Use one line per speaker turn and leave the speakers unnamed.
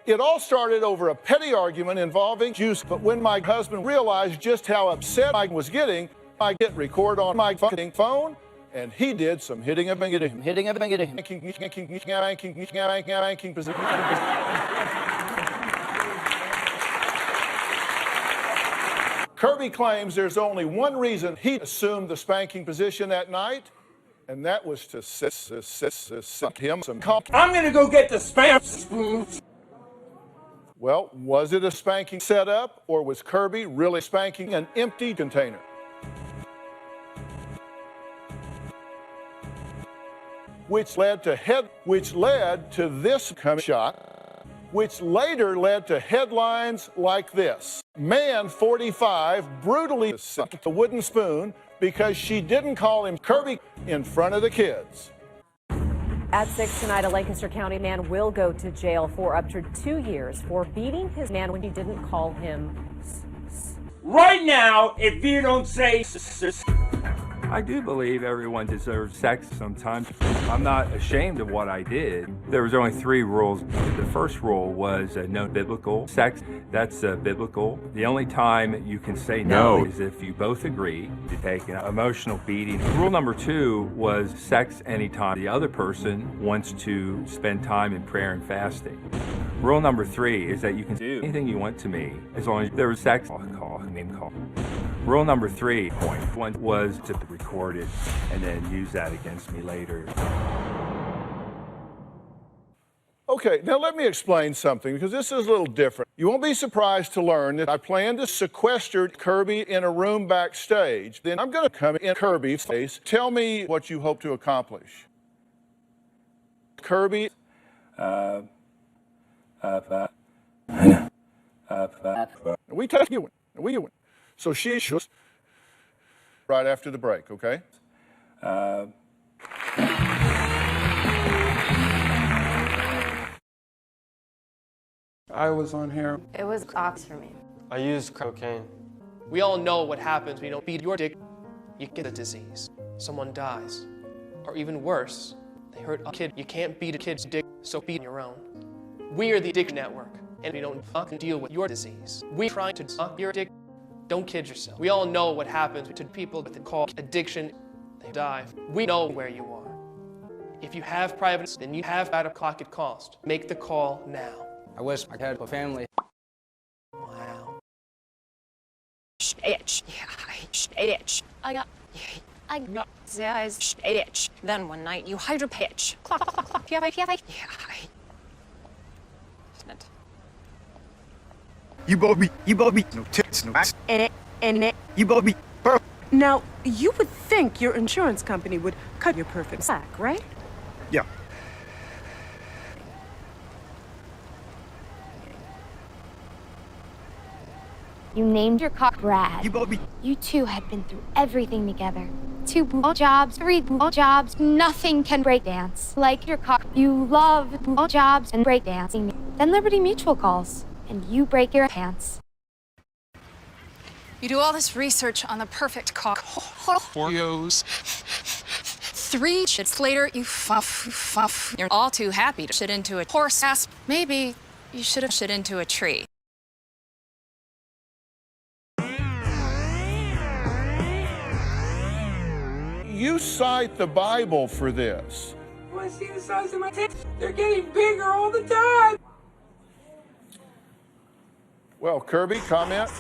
It all started over a petty argument involving juice, but when my husband realized just how upset I was getting, I hit record on my fucking phone, and he did some hitting of hitting Kirby claims there's only one reason he assumed the spanking position that night, and that was to suck him some cock.
I'm gonna go get the spam spoons.
Well, was it a spanking setup, or was Kirby really spanking an empty container? Which led to this shot, which later led to headlines like this. Man 45 brutally sucked a wooden spoon because she didn't call him Kirby in front of the kids.
At 6 tonight, a Lancaster County man will go to jail for up to 2 years for beating his man when he didn't call him.
Right now, if you don't say
I do believe everyone deserves sex sometimes. I'm not ashamed of what I did. There was only 3 rules. The first rule was no biblical sex. That's biblical. The only time you can say no is if you both agree to take an emotional beating. Rule number 2 was sex anytime the other person wants to spend time in prayer and fasting. Rule number 3 is that you can do anything you want to me as long as there was sex. Name call. Rule number 3 was to record it and then use that against me later.
Okay, now let me explain something, because this is a little different. You won't be surprised to learn that I plan to sequester Kirby in a room backstage. Then I'm going to come in Kirby's face. Tell me what you hope to accomplish. Kirby. We touch you. We win. So she just right after the break, okay?
I was on here.
It was ox for me.
I used cocaine.
We all know what happens when you don't beat your dick. You get a disease. Someone dies. Or even worse, they hurt a kid. You can't beat a kid's dick, so beat your own. We are the Addiction Network, and we don't fucking deal with your disease. We're trying to suck your dick. Don't kid yourself. We all know what happens to people with the call addiction. They die. We know where you are. If you have privacy, then you have out-of-pocket cost. Make the call now.
I wish I had a family.
Wow.
Itch. I got itch. Then one night you hide your pitch.
You both be no tits, no ass. You both be perfect.
Now, you would think your insurance company would cut your perfect sack, right?
Yeah.
You named your cock Brad.
You both be.
You two had been through everything together. 2 ball jobs, 3 ball jobs, nothing can break dance. Like your cock, you love ball jobs and break dancing. Then Liberty Mutual calls, and you break your pants.
You do all this research on the perfect cock.
Oreos.
3 shits later, you fuff. You're all too happy to shit into a horse ass. Maybe you should have shit into a tree.
You cite the Bible for this.
You want to see the size of my tits? They're getting bigger all the time.
Well, Kirby, comment?